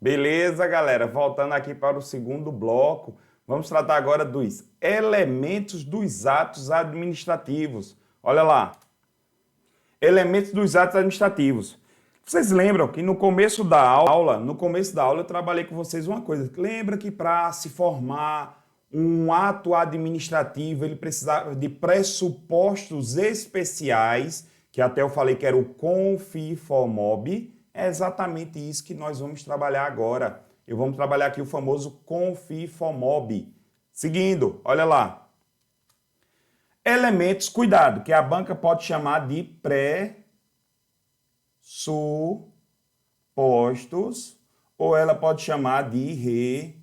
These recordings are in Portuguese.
Beleza, galera? Voltando aqui para o segundo bloco, vamos tratar agora dos elementos dos atos administrativos. Olha lá, elementos dos atos administrativos. Vocês lembram que no começo da aula eu trabalhei com vocês uma coisa. Lembra que para se formar um ato administrativo, ele precisava de pressupostos especiais, que até eu falei que era o CONFIFOMOB. É exatamente isso que nós vamos trabalhar agora. Vamos trabalhar aqui o famoso CONFIFOMOB. Seguindo, olha lá. Elementos, cuidado, que a banca pode chamar de pressupostos ou ela pode chamar de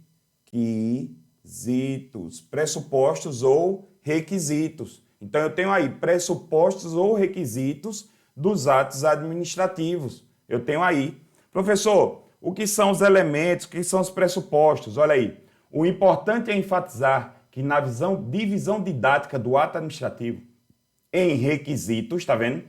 requisitos. Pressupostos ou requisitos. Então eu tenho aí pressupostos ou requisitos dos atos administrativos. Eu tenho aí. Professor, o que são os elementos, o que são os pressupostos? Olha aí. O importante é enfatizar que na divisão didática do ato administrativo, em requisitos, tá vendo?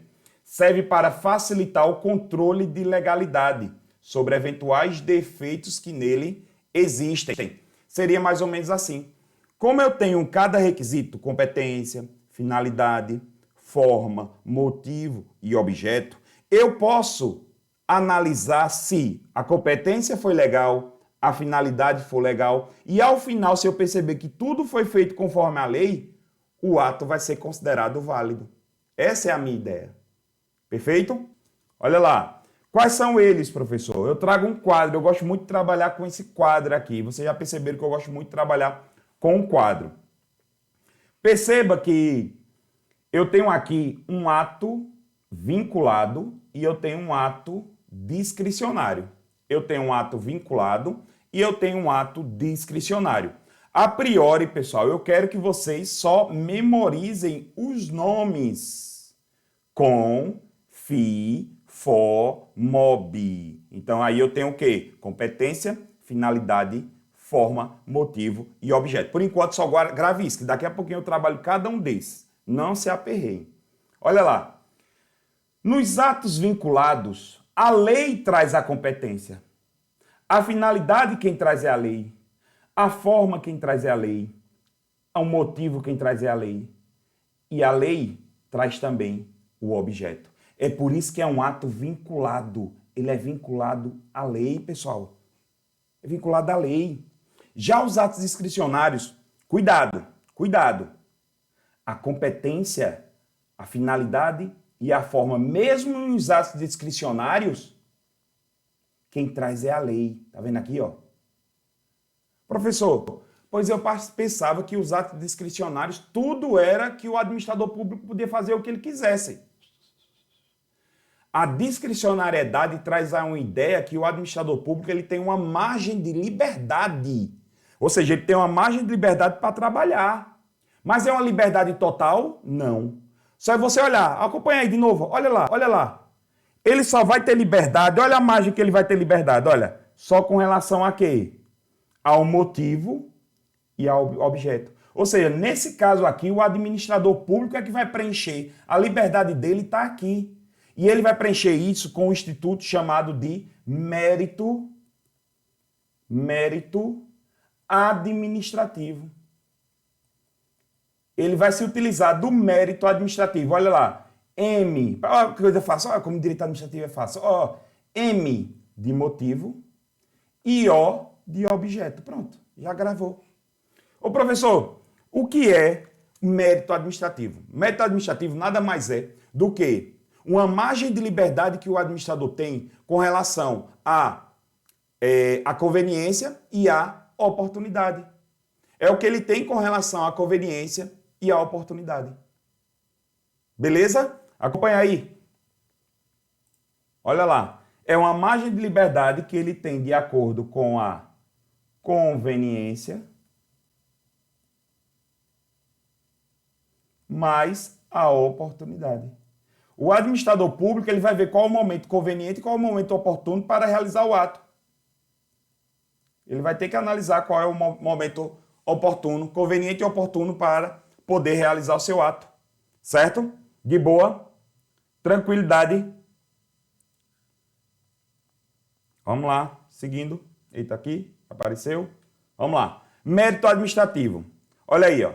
Serve para facilitar o controle de legalidade sobre eventuais defeitos que nele existem. Seria mais ou menos assim. Como eu tenho cada requisito, competência, finalidade, forma, motivo e objeto, eu posso analisar se a competência foi legal, a finalidade foi legal e ao final, se eu perceber que tudo foi feito conforme a lei, o ato vai ser considerado válido. Essa é a minha ideia. Perfeito? Olha lá. Quais são eles, professor? Eu trago um quadro, eu gosto muito de trabalhar com esse quadro aqui. Vocês já perceberam que eu gosto muito de trabalhar com um quadro. Perceba que eu tenho aqui um ato vinculado e eu tenho um ato discricionário. Eu tenho um ato vinculado e eu tenho um ato discricionário. A priori, pessoal, eu quero que vocês só memorizem os nomes. Com, fi, for, mob. Então aí eu tenho o quê? Competência, finalidade, forma, motivo e objeto. Por enquanto só grave isso, que daqui a pouquinho eu trabalho cada um desses. Não se aperreiem. Olha lá. Nos atos vinculados, a lei traz a competência. A finalidade quem traz é a lei. A forma quem traz é a lei. O motivo quem traz é a lei. E a lei traz também o objeto. É por isso que é um ato vinculado. Ele é vinculado à lei, pessoal. É vinculado à lei. Já os atos discricionários, cuidado. A competência, a finalidade e a forma, mesmo nos atos discricionários, quem traz é a lei. Tá vendo aqui, ó? Professor, pois eu pensava que os atos discricionários, tudo era que o administrador público podia fazer o que ele quisesse. A discricionariedade traz a uma ideia que o administrador público ele tem uma margem de liberdade. Ou seja, ele tem uma margem de liberdade para trabalhar. Mas é uma liberdade total? Não. Só é você olhar, acompanha aí de novo, olha lá. Ele só vai ter liberdade, olha a margem que ele vai ter liberdade, olha, só com relação a quê? Ao motivo e ao objeto. Ou seja, nesse caso aqui, o administrador público é que vai preencher. A liberdade dele está aqui. E ele vai preencher isso com um instituto chamado de mérito administrativo. Ele vai se utilizar do mérito administrativo. Olha lá. M. Olha que coisa fácil. Olha como direito administrativo é fácil. Ó, M de motivo e O de objeto. Pronto, já gravou. Ô professor, o que é mérito administrativo? Mérito administrativo nada mais é do que uma margem de liberdade que o administrador tem com relação à conveniência e à oportunidade. É o que ele tem com relação à conveniência e à oportunidade. Beleza? Acompanha aí. Olha lá. É uma margem de liberdade que ele tem de acordo com a conveniência mais a oportunidade. O administrador público ele vai ver qual é o momento conveniente e qual é o momento oportuno para realizar o ato. Ele vai ter que analisar qual é o momento oportuno, conveniente e oportuno para poder realizar o seu ato. Certo? De boa. Tranquilidade. Vamos lá, seguindo. Eita, aqui, apareceu. Vamos lá. Mérito administrativo. Olha aí, ó.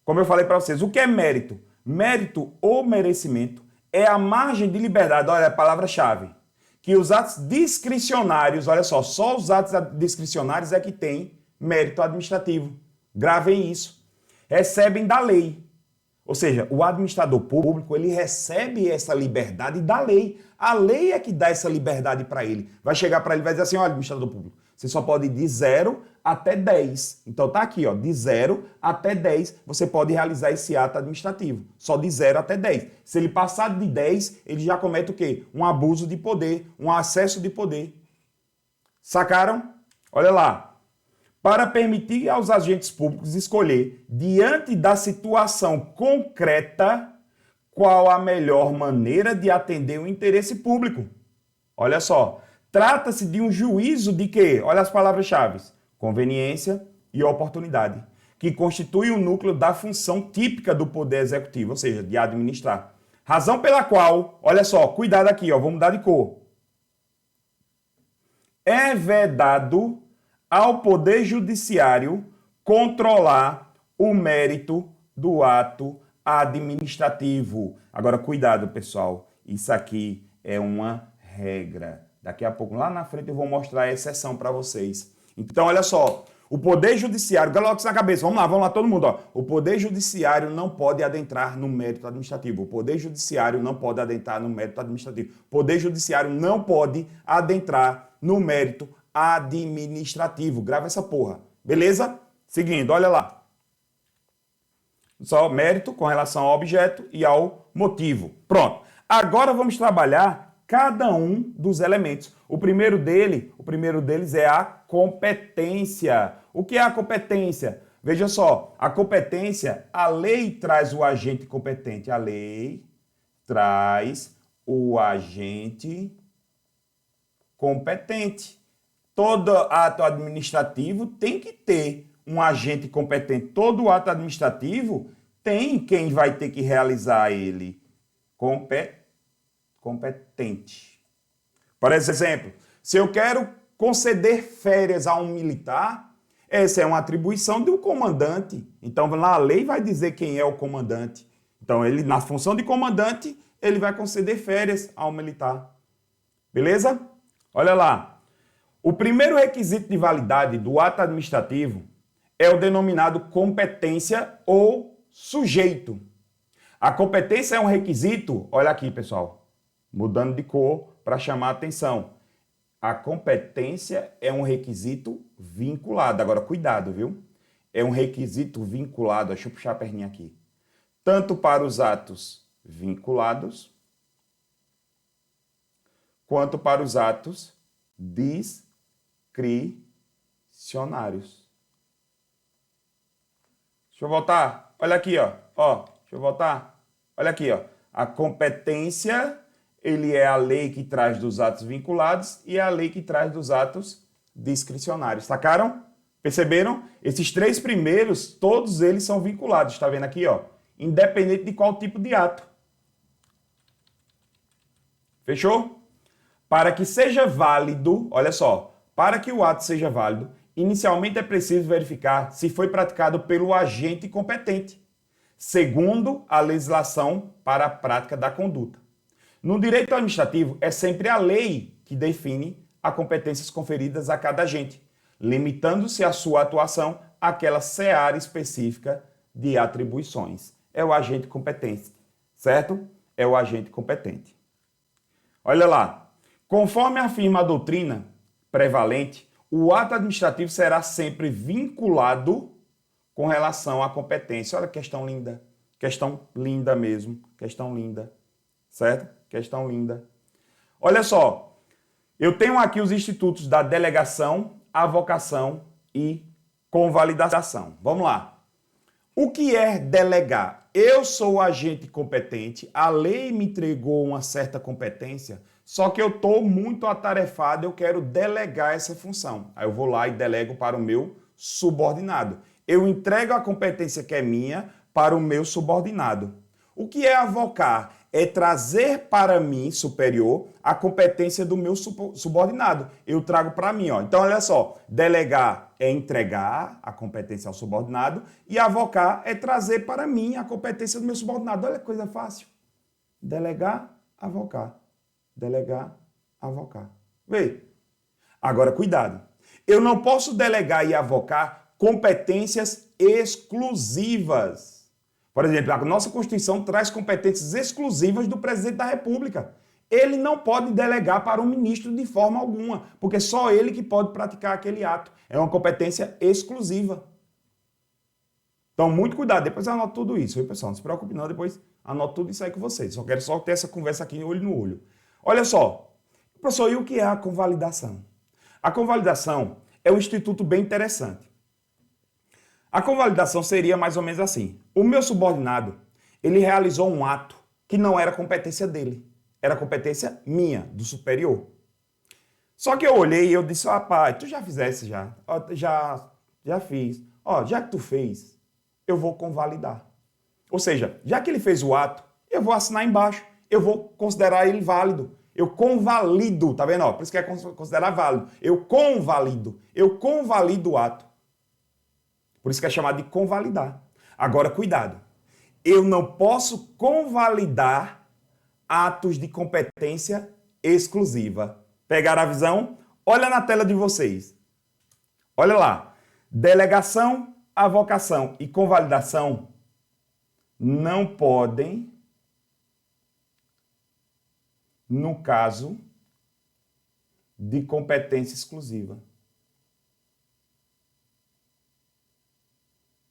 Como eu falei para vocês, o que é mérito? Mérito ou merecimento é a margem de liberdade, olha a palavra-chave, que os atos discricionários, olha só os atos discricionários é que tem mérito administrativo. Gravem isso. Recebem da lei. Ou seja, o administrador público, ele recebe essa liberdade da lei. A lei é que dá essa liberdade para ele. Vai chegar para ele e vai dizer assim, olha, administrador público, você só pode ir de 0 até 10. Então tá aqui, ó, de 0 até 10, você pode realizar esse ato administrativo. Só de 0 até 10. Se ele passar de 10, ele já comete o quê? Um abuso de poder, um acesso de poder. Sacaram? Olha lá. Para permitir aos agentes públicos escolher, diante da situação concreta, qual a melhor maneira de atender o interesse público. Olha só, trata-se de um juízo de quê? Olha as palavras-chave. Conveniência e oportunidade, que constitui o núcleo da função típica do Poder Executivo, ou seja, de administrar. Razão pela qual, olha só, cuidado aqui, ó, vou mudar de cor. É vedado ao Poder Judiciário controlar o mérito do ato administrativo. Agora, cuidado, pessoal. Isso aqui é uma regra. Daqui a pouco, lá na frente, eu vou mostrar a exceção para vocês. Então, olha só. O Poder Judiciário, coloca isso na cabeça. Vamos lá, todo mundo. Ó. O Poder Judiciário não pode adentrar no mérito administrativo. O Poder Judiciário não pode adentrar no mérito administrativo. O Poder Judiciário não pode adentrar no mérito administrativo. Grava essa porra. Beleza? Seguindo, olha lá. Só mérito com relação ao objeto e ao motivo. Pronto. Agora vamos trabalhar cada um dos elementos. O primeiro deles é a competência. O que é a competência? Veja só, a competência, a lei traz o agente competente. A lei traz o agente competente. Todo ato administrativo tem que ter um agente competente. Todo ato administrativo tem quem vai ter que realizar ele. Competente. Por exemplo, se eu quero conceder férias a um militar, essa é uma atribuição do comandante. Então, lá a lei vai dizer quem é o comandante. Então, ele, na função de comandante, ele vai conceder férias ao militar. Beleza? Olha lá. O primeiro requisito de validade do ato administrativo é o denominado competência ou sujeito. A competência é um requisito, olha aqui, pessoal, mudando de cor para chamar a atenção. A competência é um requisito vinculado. Agora, cuidado, viu? É um requisito vinculado, deixa eu puxar a perninha aqui. Tanto para os atos vinculados, quanto para os atos discricionários. Deixa eu voltar. Olha aqui, ó. Deixa eu voltar. Olha aqui, ó. A competência, ele é a lei que traz dos atos vinculados e é a lei que traz dos atos discricionários. Sacaram? Perceberam? Esses três primeiros, todos eles são vinculados. Está vendo aqui, ó? Independente de qual tipo de ato. Fechou? Para que seja válido, olha só, para que o ato seja válido, inicialmente é preciso verificar se foi praticado pelo agente competente, segundo a legislação para a prática da conduta. No direito administrativo, é sempre a lei que define as competências conferidas a cada agente, limitando-se a sua atuação àquela seara específica de atribuições. É o agente competente, certo? É o agente competente. Olha lá. Conforme afirma a doutrina prevalente, o ato administrativo será sempre vinculado com relação à competência. Olha que questão linda. Questão linda mesmo. Questão linda. Certo? Questão linda. Olha só. Eu tenho aqui os institutos da delegação, avocação e convalidação. Vamos lá. O que é delegar? Eu sou o agente competente, a lei me entregou uma certa competência, só que eu estou muito atarefado, eu quero delegar essa função. Aí eu vou lá e delego para o meu subordinado. Eu entrego a competência que é minha para o meu subordinado. O que é avocar? é trazer para mim, superior, a competência do meu subordinado. Eu trago para mim, ó. Então, olha só, delegar é entregar a competência ao subordinado e avocar é trazer para mim a competência do meu subordinado. Olha que coisa fácil. Delegar, avocar. Delegar, avocar. Vê. Agora, cuidado. Eu não posso delegar e avocar competências exclusivas. Por exemplo, a nossa Constituição traz competências exclusivas do presidente da República. Ele não pode delegar para um ministro de forma alguma, porque só ele que pode praticar aquele ato. É uma competência exclusiva. Então, muito cuidado. Depois eu anoto tudo isso, viu, pessoal? Não se preocupe não, depois anoto tudo isso aí com vocês. Só quero ter essa conversa aqui olho no olho. Olha só, professor, e o que é a convalidação? A convalidação é um instituto bem interessante. A convalidação seria mais ou menos assim. O meu subordinado, ele realizou um ato que não era competência dele. Era competência minha, do superior. Só que eu olhei e eu disse, rapaz, tu já fizesse já? Já fiz. Ó, já que tu fez, eu vou convalidar. Ou seja, já que ele fez o ato, eu vou assinar embaixo. Eu vou considerar ele válido. Eu convalido, tá vendo? Ó, por isso que é considerar válido. Eu convalido o ato. Por isso que é chamado de convalidar. Agora, cuidado. Eu não posso convalidar atos de competência exclusiva. Pegaram a visão? Olha na tela de vocês. Olha lá. Delegação, avocação e convalidação não podem, no caso de competência exclusiva.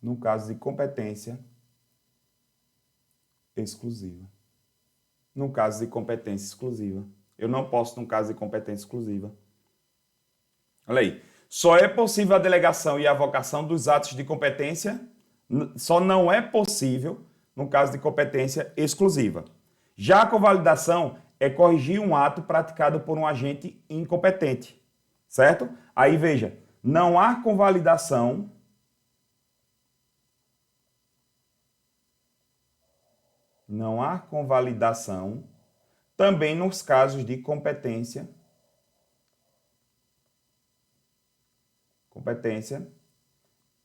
No caso de competência exclusiva. No caso de competência exclusiva. Eu não posso no caso de competência exclusiva. Olha aí. Só é possível a delegação e a avocação dos atos de competência, só não é possível no caso de competência exclusiva. Já a convalidação é corrigir um ato praticado por um agente incompetente. Certo? Aí veja, não há convalidação também nos casos de competência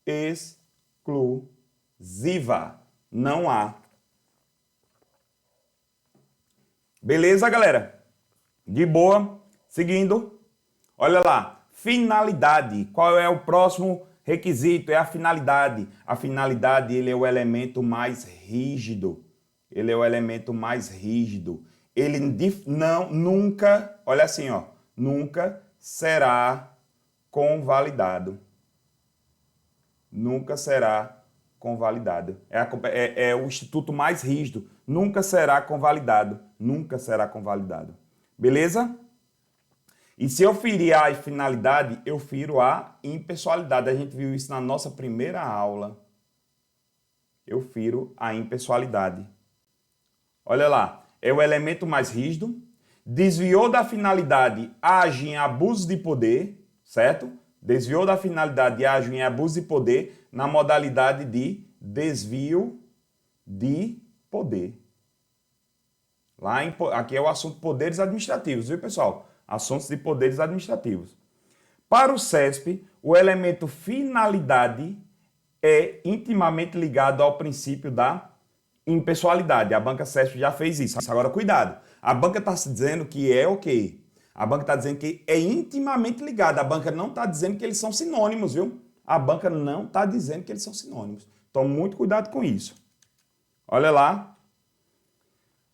exclusiva. Não há. Beleza, galera? De boa. Seguindo. Olha lá. Finalidade. Qual é o próximo requisito? É a finalidade. A finalidade, ele é o elemento mais rígido. Ele é o elemento mais rígido. Ele nunca, olha assim, ó, nunca será convalidado. Nunca será convalidado. É o instituto mais rígido. Nunca será convalidado. Nunca será convalidado. Beleza? E se eu ferir a finalidade, eu firo a impessoalidade. A gente viu isso na nossa primeira aula. Eu firo a impessoalidade. Olha lá, é o elemento mais rígido, desviou da finalidade, age em abuso de poder, certo? Desviou da finalidade e age em abuso de poder na modalidade de desvio de poder. Aqui é o assunto poderes administrativos, viu, pessoal? Assuntos de poderes administrativos. Para o CESP, o elemento finalidade é intimamente ligado ao princípio da impessoalidade. A banca CESP já fez isso. Agora, cuidado. A banca está dizendo que é o quê? A banca está dizendo que é intimamente ligado. A banca não está dizendo que eles são sinônimos, viu? A banca não está dizendo que eles são sinônimos. Então, muito cuidado com isso. Olha lá.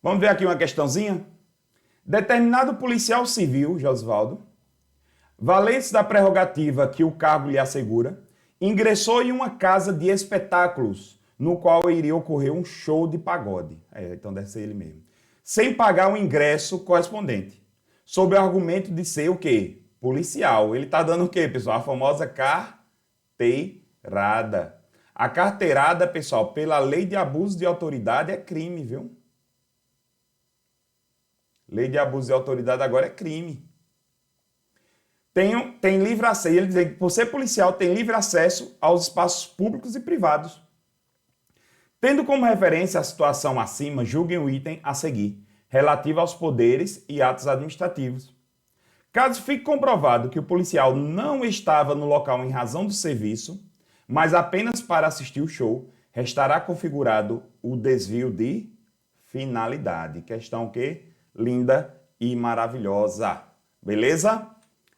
Vamos ver aqui uma questãozinha. Determinado policial civil, Josvaldo, valente da prerrogativa que o cargo lhe assegura, ingressou em uma casa de espetáculos no qual iria ocorrer um show de pagode. Então deve ser ele mesmo. Sem pagar o ingresso correspondente. Sob o argumento de ser o quê? Policial. Ele está dando o quê, pessoal? A famosa carteirada. A carteirada, pessoal, pela lei de abuso de autoridade é crime, viu? Lei de abuso de autoridade agora é crime. Tem livre acesso. Ele diz que por ser policial tem livre acesso aos espaços públicos e privados. Tendo como referência a situação acima, julguem o item a seguir, relativo aos poderes e atos administrativos. Caso fique comprovado que o policial não estava no local em razão do serviço, mas apenas para assistir o show, restará configurado o desvio de finalidade. Questão que linda e maravilhosa. Beleza?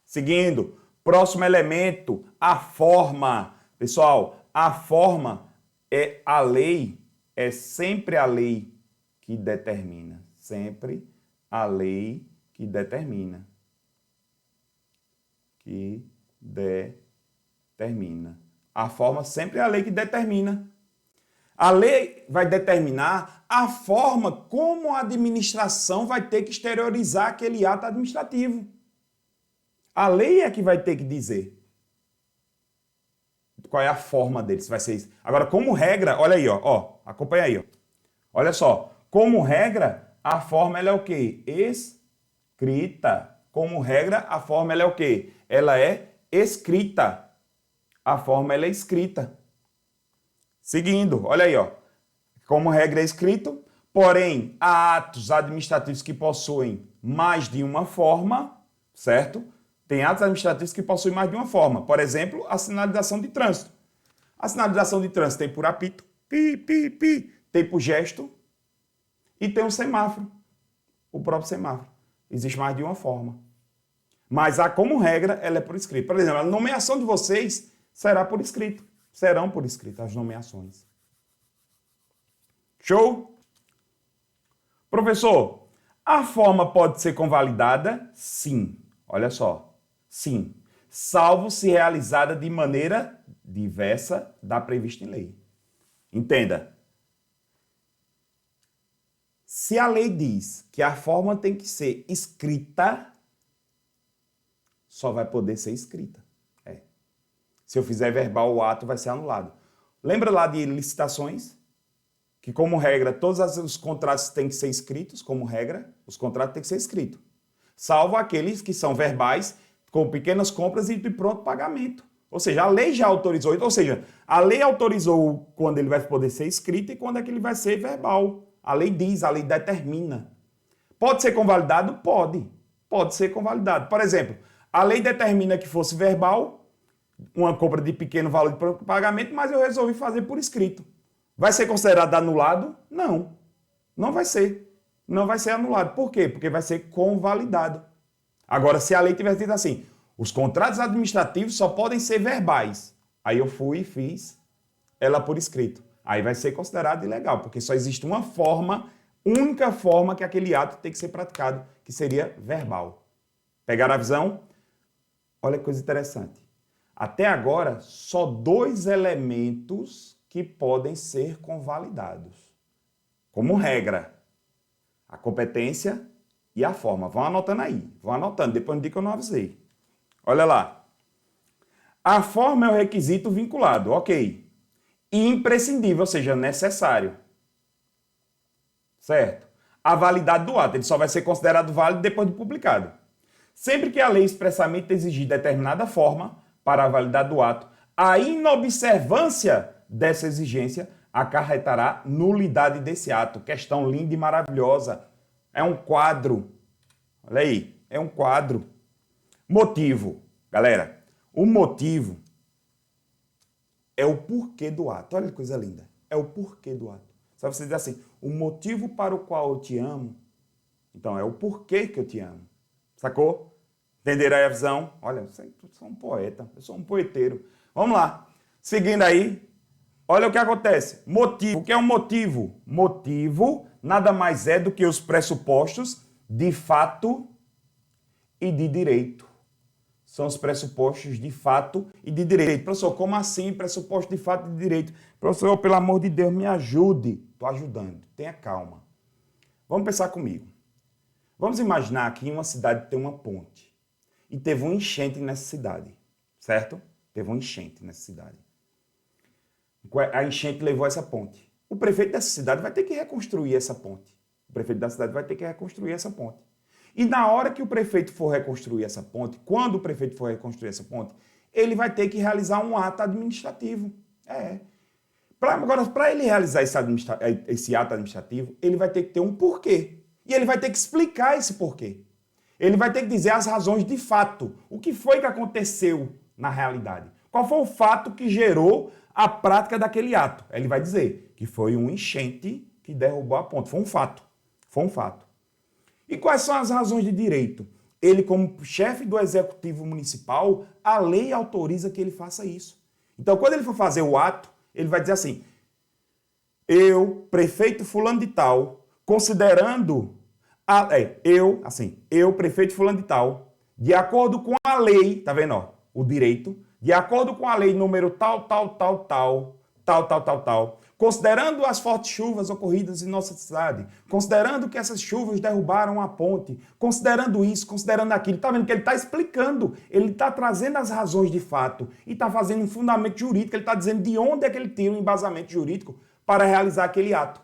Seguindo, próximo elemento, a forma. Pessoal, a forma é a lei, é sempre a lei que determina. Sempre a lei que determina. Que determina. A forma sempre é a lei que determina. A lei vai determinar a forma como a administração vai ter que exteriorizar aquele ato administrativo. A lei é que vai ter que dizer qual é a forma dele, se vai ser isso. Agora, como regra, olha aí, ó, acompanha aí, ó. Olha só, como regra, a forma ela é o quê? Escrita. Como regra, a forma ela é o quê? Ela é escrita. A forma ela é escrita. Seguindo, olha aí, ó. Como regra é escrito, porém, há atos administrativos que possuem mais de uma forma, certo? Tem atos administrativos que possuem mais de uma forma. Por exemplo, a sinalização de trânsito. A sinalização de trânsito tem por apito, pi, pi, pi, tem por gesto e tem um semáforo, o próprio semáforo. Existe mais de uma forma. Mas como regra, ela é por escrito. Por exemplo, a nomeação de vocês será por escrito. Serão por escrito as nomeações. Show? Professor, a forma pode ser convalidada? Sim. Olha só. Sim. Salvo se realizada de maneira diversa da prevista em lei. Entenda. Se a lei diz que a forma tem que ser escrita, só vai poder ser escrita. Se eu fizer verbal, o ato vai ser anulado. Lembra lá de licitações? Que, como regra, todos os contratos têm que ser escritos, como regra, os contratos têm que ser escritos. Salvo aqueles que são verbais, com pequenas compras e de pronto pagamento. Ou seja, a lei já autorizou, ou seja, a lei autorizou quando ele vai poder ser escrito e quando é que ele vai ser verbal. A lei diz, a lei determina. Pode ser convalidado? Pode. Pode ser convalidado. Por exemplo, a lei determina que fosse verbal, uma compra de pequeno valor de pagamento, mas eu resolvi fazer por escrito. Vai ser considerado anulado? Não. Não vai ser. Não vai ser anulado. Por quê? Porque vai ser convalidado. Agora, se a lei tivesse dito assim, os contratos administrativos só podem ser verbais. Aí eu fui e fiz ela por escrito. Aí vai ser considerado ilegal, porque só existe uma forma, única forma que aquele ato tem que ser praticado, que seria verbal. Pegaram a visão? Olha que coisa interessante. Até agora, só 2 elementos que podem ser convalidados. Como regra, a competência e a forma. Vão anotando aí, vão anotando, depois não diga que eu não avisei. Olha lá. A forma é o requisito vinculado, ok. E imprescindível, ou seja, necessário. Certo? A validade do ato, ele só vai ser considerado válido depois de publicado. Sempre que a lei expressamente exigir determinada forma para a validade do ato, a inobservância dessa exigência acarretará nulidade desse ato. Questão linda e maravilhosa. É um quadro. Olha aí, é um quadro. Motivo. Galera, o motivo é o porquê do ato. Olha que coisa linda. É o porquê do ato. Só você dizer assim, o motivo para o qual eu te amo, então é o porquê que eu te amo. Sacou? Entenderam aí a visão? Olha, eu sou um poeta, eu sou um poeteiro. Vamos lá. Seguindo aí, olha o que acontece. Motivo. O que é um motivo? Motivo nada mais é do que os pressupostos de fato e de direito. São os pressupostos de fato e de direito. Professor, como assim pressuposto de fato e de direito? Professor, pelo amor de Deus, me ajude. Estou ajudando. Tenha calma. Vamos pensar comigo. Vamos imaginar que em uma cidade tem uma ponte. E teve uma enchente nessa cidade, certo? Teve uma enchente nessa cidade. A enchente levou essa ponte. O prefeito dessa cidade vai ter que reconstruir essa ponte. O prefeito da cidade vai ter que reconstruir essa ponte. E na hora que o prefeito for reconstruir essa ponte, quando o prefeito for reconstruir essa ponte, ele vai ter que realizar um ato administrativo. Agora, para ele realizar esse ato administrativo, ele vai ter que ter um porquê. E ele vai ter que explicar esse porquê. Ele vai ter que dizer as razões de fato. O que foi que aconteceu na realidade? Qual foi o fato que gerou a prática daquele ato? Ele vai dizer que foi um enchente que derrubou a ponte. Foi um fato. Foi um fato. E quais são as razões de direito? Ele, como chefe do executivo municipal, a lei autoriza que ele faça isso. Então, quando ele for fazer o ato, ele vai dizer assim: eu, prefeito fulano de tal, considerando eu, prefeito fulano de tal, de acordo com a lei, tá vendo, ó, o direito, de acordo com a lei número tal, considerando as fortes chuvas ocorridas em nossa cidade, considerando que essas chuvas derrubaram a ponte, considerando isso, considerando aquilo, tá vendo que ele está explicando, ele está trazendo as razões de fato e está fazendo um fundamento jurídico, ele está dizendo de onde é que ele tira um embasamento jurídico para realizar aquele ato.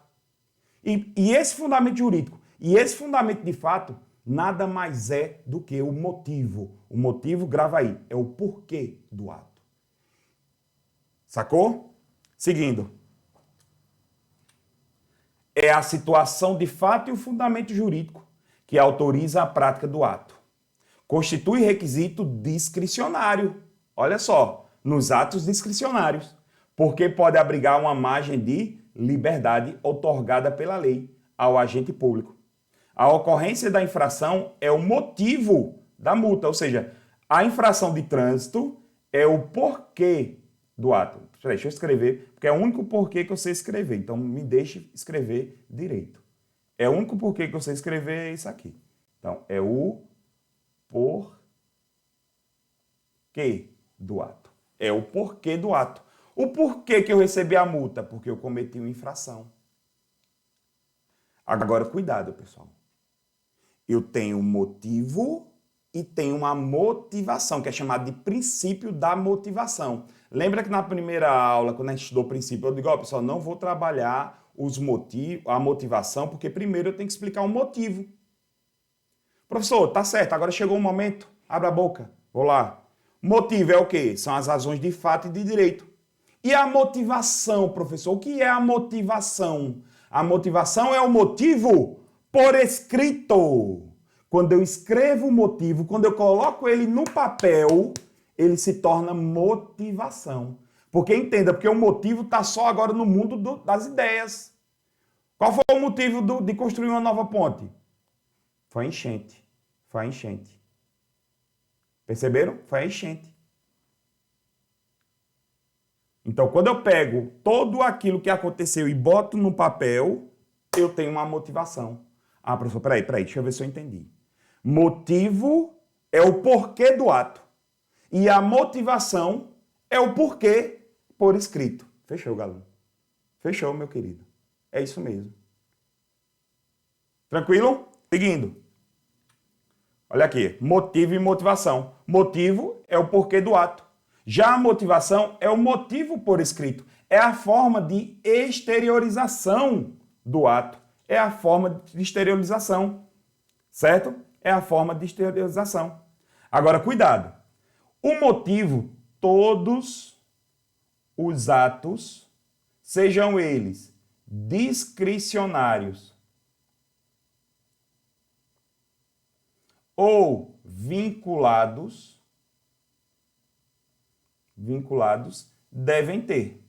E esse fundamento jurídico e esse fundamento de fato nada mais é do que o motivo. O motivo, grava aí, é o porquê do ato. Sacou? Seguindo. É a situação de fato e o fundamento jurídico que autoriza a prática do ato. Constitui requisito discricionário. Olha só, nos atos discricionários, porque pode abrigar uma margem de liberdade outorgada pela lei ao agente público. A ocorrência da infração é o motivo da multa, ou seja, a infração de trânsito é o porquê do ato. Deixa eu escrever, porque é o único porquê que eu sei escrever, então me deixe escrever direito. É o único porquê que eu sei escrever é isso aqui. Então, é o porquê do ato. É o porquê do ato. O porquê que eu recebi a multa? Porque eu cometi uma infração. Agora, cuidado, pessoal. Eu tenho um motivo e tenho uma motivação, que é chamado de princípio da motivação. Lembra que na primeira aula, quando a gente estudou o princípio, eu digo, ó, pessoal, não vou trabalhar a motivação, porque primeiro eu tenho que explicar um motivo. Professor, tá certo, agora chegou o momento, abra a boca, vou lá. Motivo é o quê? São as razões de fato e de direito. E a motivação, professor? O que é a motivação? A motivação é o motivo por escrito. Quando eu escrevo o motivo, quando eu coloco ele no papel, ele se torna motivação. Porque entenda, porque o motivo está só agora no mundo das ideias. Qual foi o motivo de construir uma nova ponte? Foi a enchente. Foi a enchente. Perceberam? Foi a enchente. Então, quando eu pego tudo aquilo que aconteceu e boto no papel, eu tenho uma motivação. Ah, professor, peraí, deixa eu ver se eu entendi. Motivo é o porquê do ato. E a motivação é o porquê por escrito. Fechou, galera? Fechou, meu querido. É isso mesmo. Tranquilo? Seguindo. Olha aqui, motivo e motivação. Motivo é o porquê do ato. Já a motivação é o motivo por escrito. É a forma de exteriorização do ato. É a forma de exteriorização. Certo? É a forma de exteriorização. Agora, cuidado. O motivo, todos os atos, sejam eles discricionários ou vinculados, devem ter.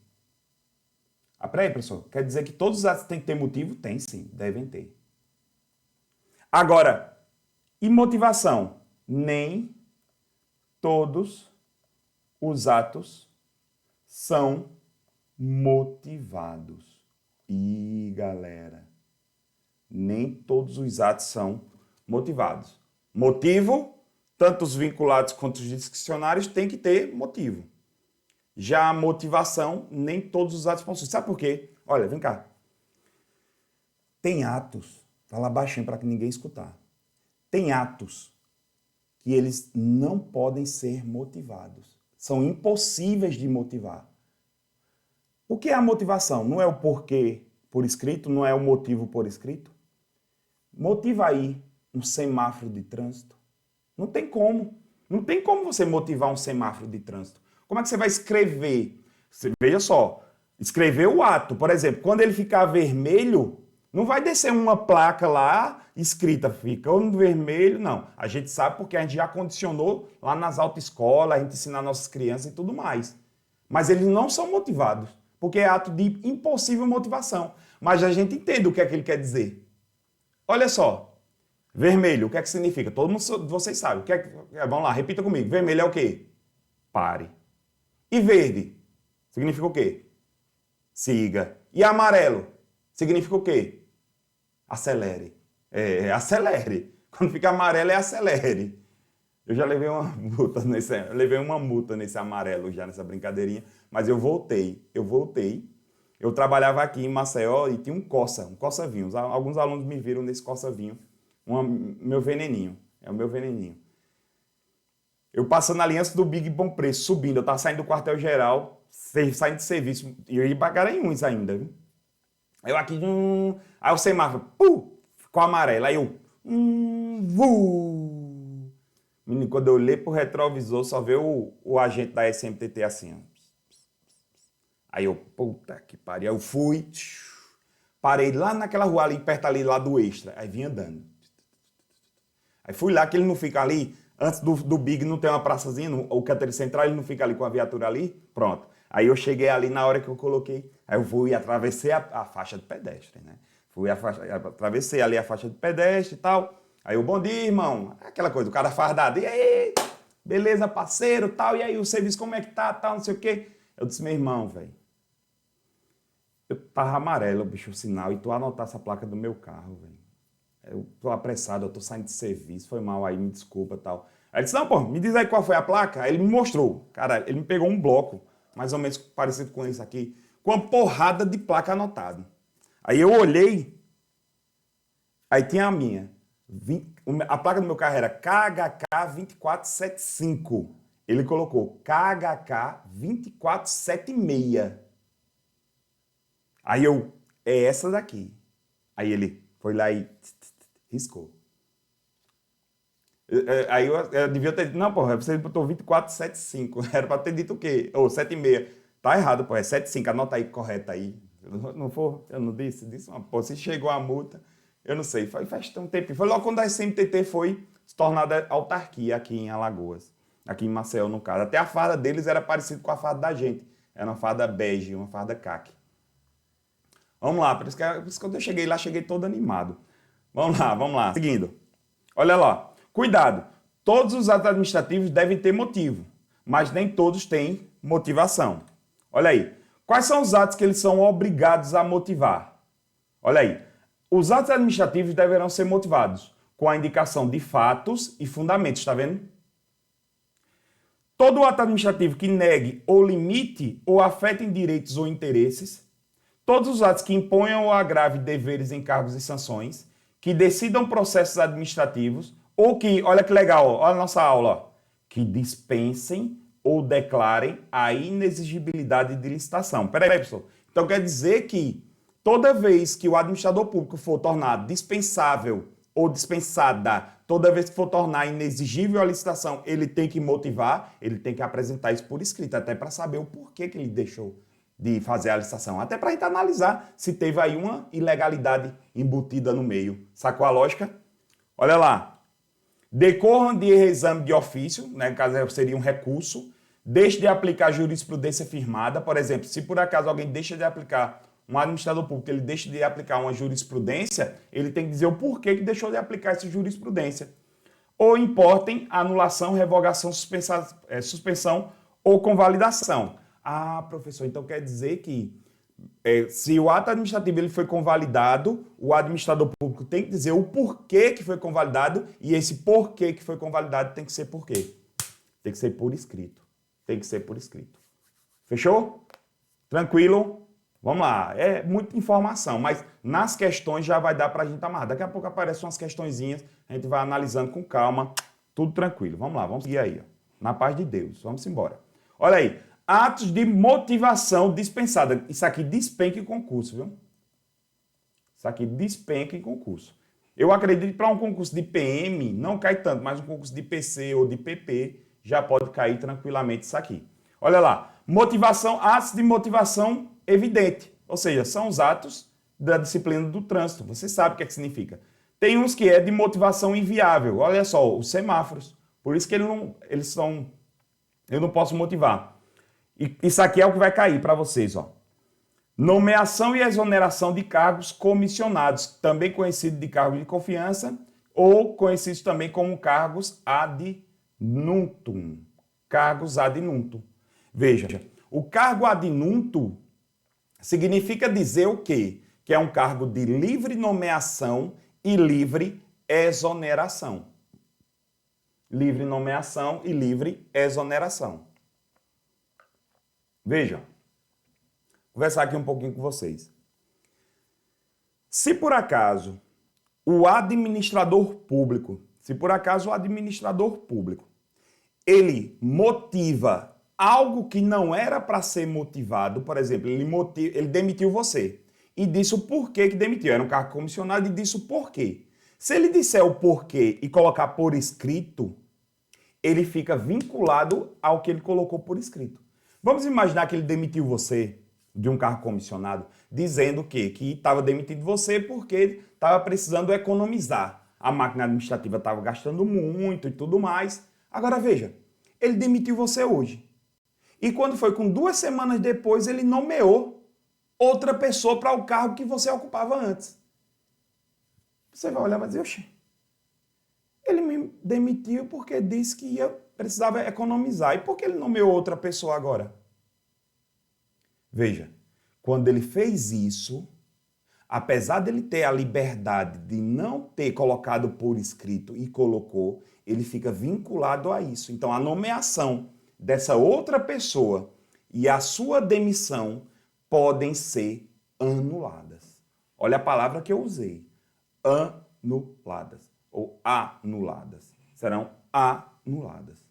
Ah, peraí, professor, quer dizer que todos os atos têm que ter motivo? Tem sim, devem ter. Agora, e motivação? Nem todos os atos são motivados. E galera, nem todos os atos são motivados. Motivo, tanto os vinculados quanto os discricionários têm que ter motivo. Já a motivação, nem todos os atos possuem. Sabe por quê? Olha, vem cá. Tem atos, fala baixinho para que ninguém escutar. Tem atos que eles não podem ser motivados. São impossíveis de motivar. O que é a motivação? Não é o porquê por escrito, não é o motivo por escrito? Motiva aí um semáforo de trânsito. Não tem como. Não tem como você motivar um semáforo de trânsito. Como é que você vai escrever? Veja só, escrever o ato. Por exemplo, quando ele ficar vermelho, não vai descer uma placa lá escrita, ficou no vermelho, não. A gente sabe porque a gente já condicionou lá nas autoescolas, a gente ensina nossas crianças e tudo mais. Mas eles não são motivados, porque é ato de impossível motivação. Mas a gente entende o que é que ele quer dizer. Olha só, vermelho, o que é que significa? Todo mundo, vocês sabem. O que é que, vamos lá, repita comigo. Vermelho é o quê? Pare. E verde significa o quê? Siga. E amarelo significa o quê? Acelere. Acelere. Quando fica amarelo é acelere. Eu já levei uma multa nesse amarelo já, nessa brincadeirinha, mas eu voltei. Eu trabalhava aqui em Maceió e tinha um Corsa vinho. Alguns alunos me viram nesse Corsa vinho, meu veneninho, é o meu veneninho. Eu passando ali antes do Big Bom Preço, subindo, eu tava saindo do quartel-geral, saindo de serviço, e eu ia pra Garanhuns ainda, viu? Eu aqui, aí o semáforo, ficou amarelo, aí eu, Menino, quando eu olhei pro retrovisor, só veio o agente da SMTT assim, ó. Aí eu, puta que pariu, aí eu fui, parei lá naquela rua ali, perto ali, lá do Extra, aí vim andando. Aí fui lá, que ele não fica ali, antes do Big não tem uma praçazinha, o canteiro central, ele não fica ali com a viatura ali, pronto. Aí eu cheguei ali na hora que eu coloquei, aí eu fui e atravessei a faixa de pedestre, né? Atravessei ali a faixa de pedestre e tal. Aí eu, bom dia, irmão. Aquela coisa, o cara fardado. E aí, beleza, parceiro, tal. E aí, o serviço como é que tá, tal, não sei o quê. Eu disse, meu irmão, velho. Eu tava amarelo, bicho, o sinal, e tu anotar essa placa do meu carro, velho. Eu tô apressado, eu tô saindo de serviço, foi mal aí, me desculpa, tal. Aí ele disse, não, pô, me diz aí qual foi a placa. Aí ele me mostrou. Cara, ele me pegou um bloco, mais ou menos parecido com isso aqui, com uma porrada de placa anotada. Aí eu olhei, aí tinha a minha. A placa do meu carro era KHK 2475. Ele colocou KHK 2476. Aí eu, é essa daqui. Aí ele foi lá e riscou. Aí eu devia ter dito, não, porra, você botou 2475. Era pra ter dito o quê? Ou 76. Tá errado, pô, é 75. Anota aí, correto aí. Não for, eu não disse? Disse uma porra, se chegou a multa. Eu não sei, faz tão tempo. Foi logo quando a SMTT foi se tornada autarquia aqui em Alagoas. Aqui em Maceió, no caso. Até a farda deles era parecida com a farda da gente. Era uma farda bege, uma farda caqui. Vamos lá, por isso que quando eu cheguei lá, cheguei todo animado. Vamos lá. Seguindo. Olha lá. Cuidado. Todos os atos administrativos devem ter motivo, mas nem todos têm motivação. Olha aí. Quais são os atos que eles são obrigados a motivar? Olha aí. Os atos administrativos deverão ser motivados com a indicação de fatos e fundamentos, está vendo? Todo ato administrativo que negue ou limite ou afete direitos ou interesses, todos os atos que imponham ou agravem deveres, encargos e sanções, que decidam processos administrativos ou que, olha que legal, olha a nossa aula, ó, que dispensem ou declarem a inexigibilidade de licitação. Peraí, pessoal. Então quer dizer que toda vez que o administrador público for tornado dispensável ou dispensada, toda vez que for tornar inexigível a licitação, ele tem que motivar, ele tem que apresentar isso por escrito, até para saber o porquê que ele deixou de fazer a licitação, até para a gente analisar se teve aí uma ilegalidade embutida no meio. Sacou a lógica? Olha lá. Decorram de reexame de ofício, né, no caso seria um recurso, deixe de aplicar jurisprudência firmada, por exemplo, se por acaso alguém deixa de aplicar um administrador público, ele deixa de aplicar uma jurisprudência, ele tem que dizer o porquê que deixou de aplicar essa jurisprudência. Ou importem anulação, revogação, suspensão ou convalidação. Ah, professor, então quer dizer que se o ato administrativo ele foi convalidado, o administrador público tem que dizer o porquê que foi convalidado e esse porquê que foi convalidado tem que ser por quê? Tem que ser por escrito. Tem que ser por escrito. Fechou? Tranquilo? Vamos lá, é muita informação, mas nas questões já vai dar para a gente amarrar. Daqui a pouco aparecem umas questõezinhas, a gente vai analisando com calma, tudo tranquilo. Vamos lá, vamos seguir aí, ó. Na paz de Deus, vamos embora. Olha aí, atos de motivação dispensada. Isso aqui despenca em concurso, viu? Isso aqui despenca em concurso. Eu acredito que para um concurso de PM não cai tanto, mas um concurso de PC ou de PP já pode cair tranquilamente isso aqui. Olha lá, motivação, atos de motivação evidente. Ou seja, são os atos da disciplina do trânsito. Você sabe o que é que significa. Tem uns que é de motivação inviável. Olha só, os semáforos. Por isso que eu não posso motivar. E isso aqui é o que vai cair para vocês, ó. Nomeação e exoneração de cargos comissionados, também conhecido de cargos de confiança ou conhecidos também como cargos ad nutum. Cargos ad nutum. Veja, o cargo ad nutum significa dizer o quê? Que é um cargo de livre nomeação e livre exoneração. Livre nomeação e livre exoneração. Veja, vou conversar aqui um pouquinho com vocês. Se por acaso o administrador público, ele motiva algo que não era para ser motivado, por exemplo, ele demitiu você e disse o porquê que demitiu. Era um cargo comissionado e disse o porquê. Se ele disser o porquê e colocar por escrito, ele fica vinculado ao que ele colocou por escrito. Vamos imaginar que ele demitiu você de um cargo comissionado, dizendo o quê? Que estava demitindo você porque ele estava precisando economizar. A máquina administrativa estava gastando muito e tudo mais. Agora veja, ele demitiu você hoje. E quando foi com 2 semanas depois, ele nomeou outra pessoa para o cargo que você ocupava antes. Você vai olhar e vai dizer, oxe, ele me demitiu porque disse que precisava economizar. E por que ele nomeou outra pessoa agora? Veja, quando ele fez isso, apesar dele ter a liberdade de não ter colocado por escrito e colocou, ele fica vinculado a isso. Então, a nomeação dessa outra pessoa e a sua demissão podem ser anuladas. Olha a palavra que eu usei. Anuladas. Ou anuladas. Serão anuladas.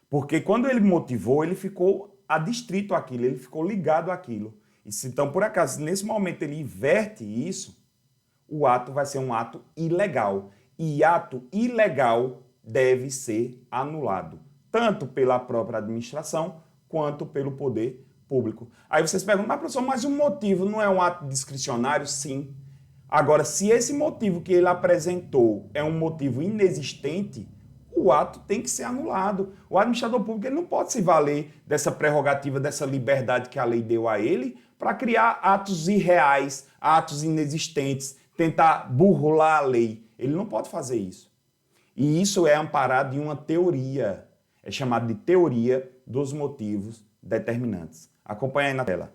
Porque quando ele motivou, ele ficou adstrito àquilo, ele ficou ligado àquilo. E se então, por acaso, nesse momento ele inverte isso, o ato vai ser um ato ilegal. E ato ilegal deve ser anulado, tanto pela própria administração quanto pelo poder público. Aí vocês perguntam, mas professor, mas o motivo não é um ato discricionário? Sim. Agora, se esse motivo que ele apresentou é um motivo inexistente, o ato tem que ser anulado. O administrador público ele não pode se valer dessa prerrogativa, dessa liberdade que a lei deu a ele para criar atos irreais, atos inexistentes, tentar burlar a lei. Ele não pode fazer isso. E isso é amparado em uma teoria. É chamado de teoria dos motivos determinantes. Acompanha aí na tela.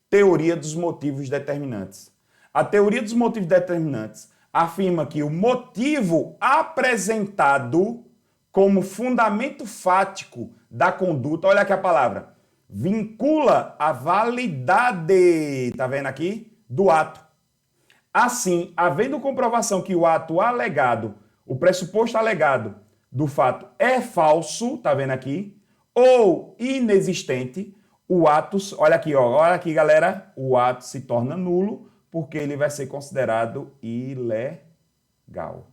Teoria dos motivos determinantes. A teoria dos motivos determinantes afirma que o motivo apresentado como fundamento fático da conduta, olha aqui a palavra, vincula a validade, tá vendo aqui? Do ato. Assim, havendo comprovação que o ato alegado, o pressuposto alegado do fato é falso, tá vendo aqui? Ou inexistente, o ato, olha aqui galera, o ato se torna nulo porque ele vai ser considerado ilegal.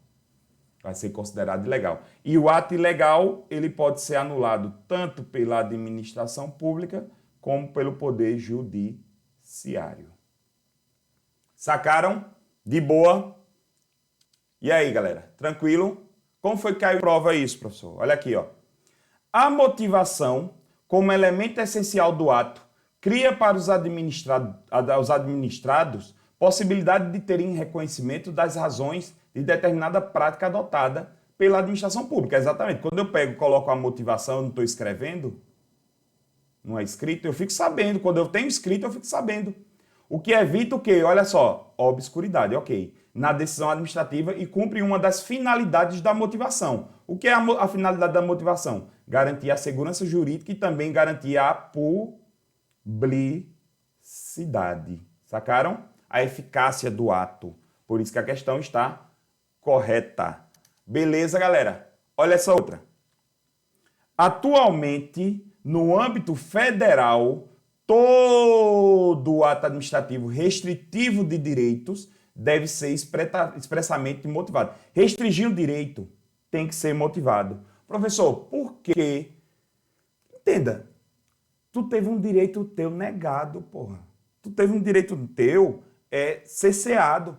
Vai ser considerado ilegal. E o ato ilegal, ele pode ser anulado tanto pela administração pública como pelo poder judiciário. Sacaram? De boa? E aí, galera? Tranquilo? Como foi que caiu prova isso, professor? Olha aqui, ó. A motivação, como elemento essencial do ato, cria para os administrados possibilidade de terem reconhecimento das razões de determinada prática adotada pela administração pública. Exatamente. Quando eu pego e coloco a motivação, eu não estou escrevendo, não é escrito, eu fico sabendo. Quando eu tenho escrito, eu fico sabendo. O que evita o quê? Olha só, obscuridade, ok. Na decisão administrativa e cumpre uma das finalidades da motivação. O que é a finalidade da motivação? Garantir a segurança jurídica e também garantir a publicidade. Sacaram? A eficácia do ato. Por isso que a questão está correta. Beleza, galera? Olha essa outra. Atualmente, no âmbito federal, todo ato administrativo restritivo de direitos deve ser expressamente motivado. Restringir o direito tem que ser motivado. Professor, por quê? Entenda, Tu teve um direito teu negado, porra. Tu teve um direito teu cerceado.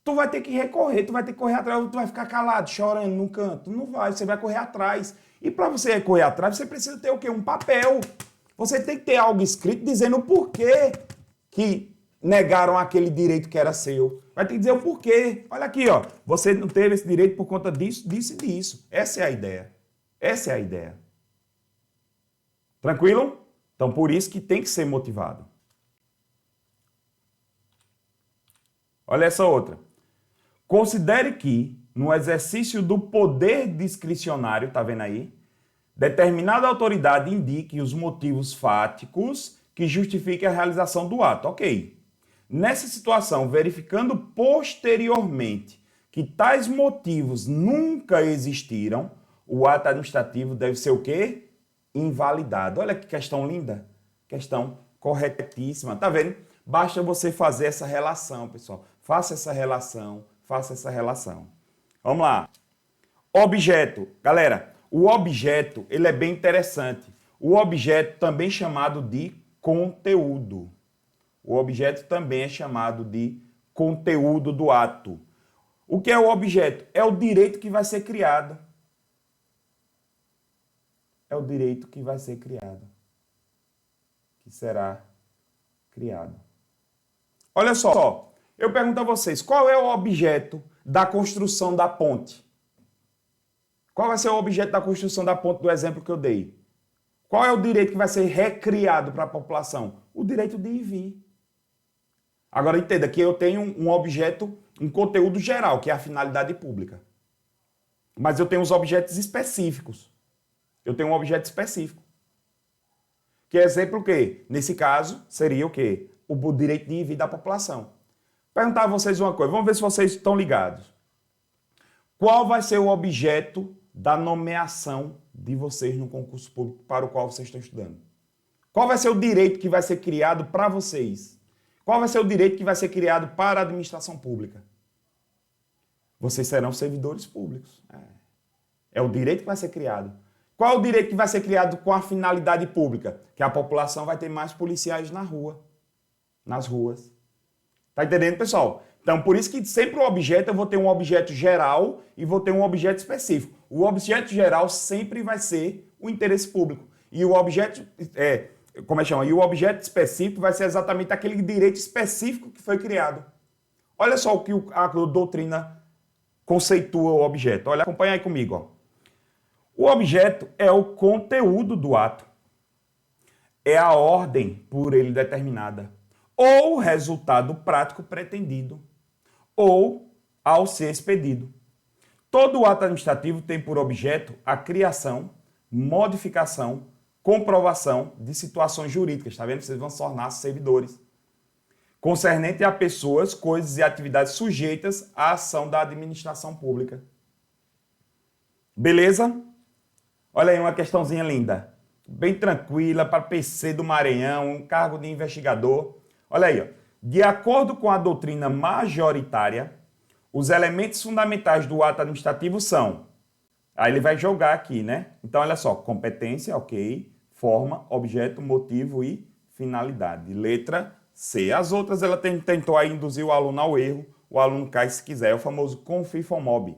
Tu vai ter que recorrer, tu vai ter que correr atrás, tu vai ficar calado, chorando num canto. Não vai, você vai correr atrás. E para você correr atrás, você precisa ter o quê? Um papel. Você tem que ter algo escrito dizendo o porquê que negaram aquele direito que era seu. Vai ter que dizer o porquê. Olha aqui, ó. Você não teve esse direito por conta disso, disso e disso. Essa é a ideia. Essa é a ideia. Tranquilo? Então, por isso que tem que ser motivado. Olha essa outra. Considere que, no exercício do poder discricionário, tá vendo aí? Determinada autoridade indique os motivos fáticos que justifiquem a realização do ato. Ok. Nessa situação, verificando posteriormente que tais motivos nunca existiram, o ato administrativo deve ser o quê? Invalidado. Olha que questão linda. Questão corretíssima. Tá vendo? Basta você fazer essa relação, pessoal. Faça essa relação, faça essa relação. Vamos lá. Objeto. Galera, o objeto, ele é bem interessante. O objeto também chamado de conteúdo. O objeto também é chamado de conteúdo do ato. O que é o objeto? É o direito que vai ser criado. É o direito que vai ser criado. Que será criado. Olha só, eu pergunto a vocês, qual é o objeto da construção da ponte? Qual vai ser o objeto da construção da ponte do exemplo que eu dei? Qual é o direito que vai ser recriado para a população? O direito de ir e vir. Agora entenda que eu tenho um objeto, um conteúdo geral, que é a finalidade pública. Mas eu tenho os objetos específicos. Eu tenho um objeto específico. Que exemplo o quê? Nesse caso, seria o quê? O direito de ir e vir da população. Perguntar a vocês uma coisa, vamos ver se vocês estão ligados. Qual vai ser o objeto da nomeação de vocês no concurso público para o qual vocês estão estudando? Qual vai ser o direito que vai ser criado para vocês? Qual vai ser o direito que vai ser criado para a administração pública? Vocês serão servidores públicos. É o direito que vai ser criado. Qual é o direito que vai ser criado com a finalidade pública? Que a população vai ter mais policiais na rua, nas ruas. Tá entendendo, pessoal? Então, por isso que sempre o objeto, eu vou ter um objeto geral e vou ter um objeto específico. O objeto geral sempre vai ser o interesse público. E o objeto, E o objeto específico vai ser exatamente aquele direito específico que foi criado. Olha só o que a doutrina conceitua o objeto. Olha, acompanha aí comigo, ó. O objeto é o conteúdo do ato. É a ordem por ele determinada. Ou o resultado prático pretendido. Ou ao ser expedido. Todo ato administrativo tem por objeto a criação, modificação, comprovação de situações jurídicas. Tá vendo? Vocês vão se tornar servidores. Concernente a pessoas, coisas e atividades sujeitas à ação da administração pública. Beleza? Olha aí uma questãozinha linda. Bem tranquila para PC do Maranhão, um cargo de investigador. Olha aí, ó. De acordo com a doutrina majoritária, os elementos fundamentais do ato administrativo são... Aí ele vai jogar aqui, né? Então, olha só. Competência, ok. Forma, objeto, motivo e finalidade. Letra C. As outras, ela tentou aí induzir o aluno ao erro. O aluno cai se quiser. É o famoso confifomob.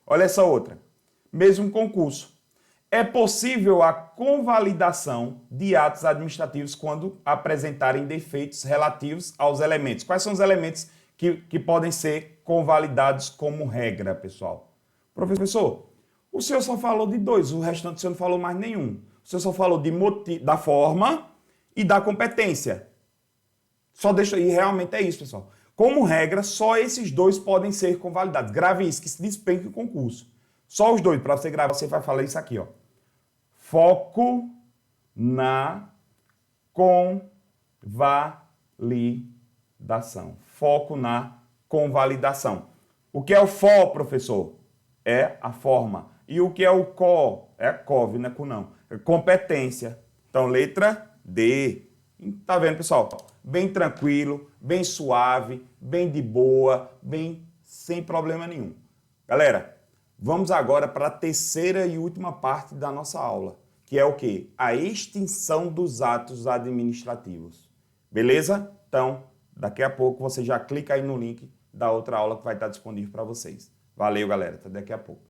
Olha essa outra. Mesmo concurso. É possível a convalidação de atos administrativos quando apresentarem defeitos relativos aos elementos. Quais são os elementos que podem ser convalidados como regra, pessoal? Professor, o senhor só falou de dois, o restante o senhor não falou mais nenhum. O senhor só falou da forma e da competência. E realmente é isso, pessoal. Como regra, só esses dois podem ser convalidados. Grave isso, que se despenque o concurso. Só os dois, para você gravar, você vai falar isso aqui, ó. Foco na convalidação. Foco na convalidação. O que é o FO, professor? É a forma. E o que é o CO? É COV, não é com não. É competência. Então, letra D. Tá vendo, pessoal? Bem tranquilo, bem suave, bem de boa, bem sem problema nenhum. Galera, vamos agora para a terceira e última parte da nossa aula, que é o quê? A extinção dos atos administrativos. Beleza? Então, daqui a pouco você já clica aí no link da outra aula que vai estar disponível para vocês. Valeu, galera. Até daqui a pouco.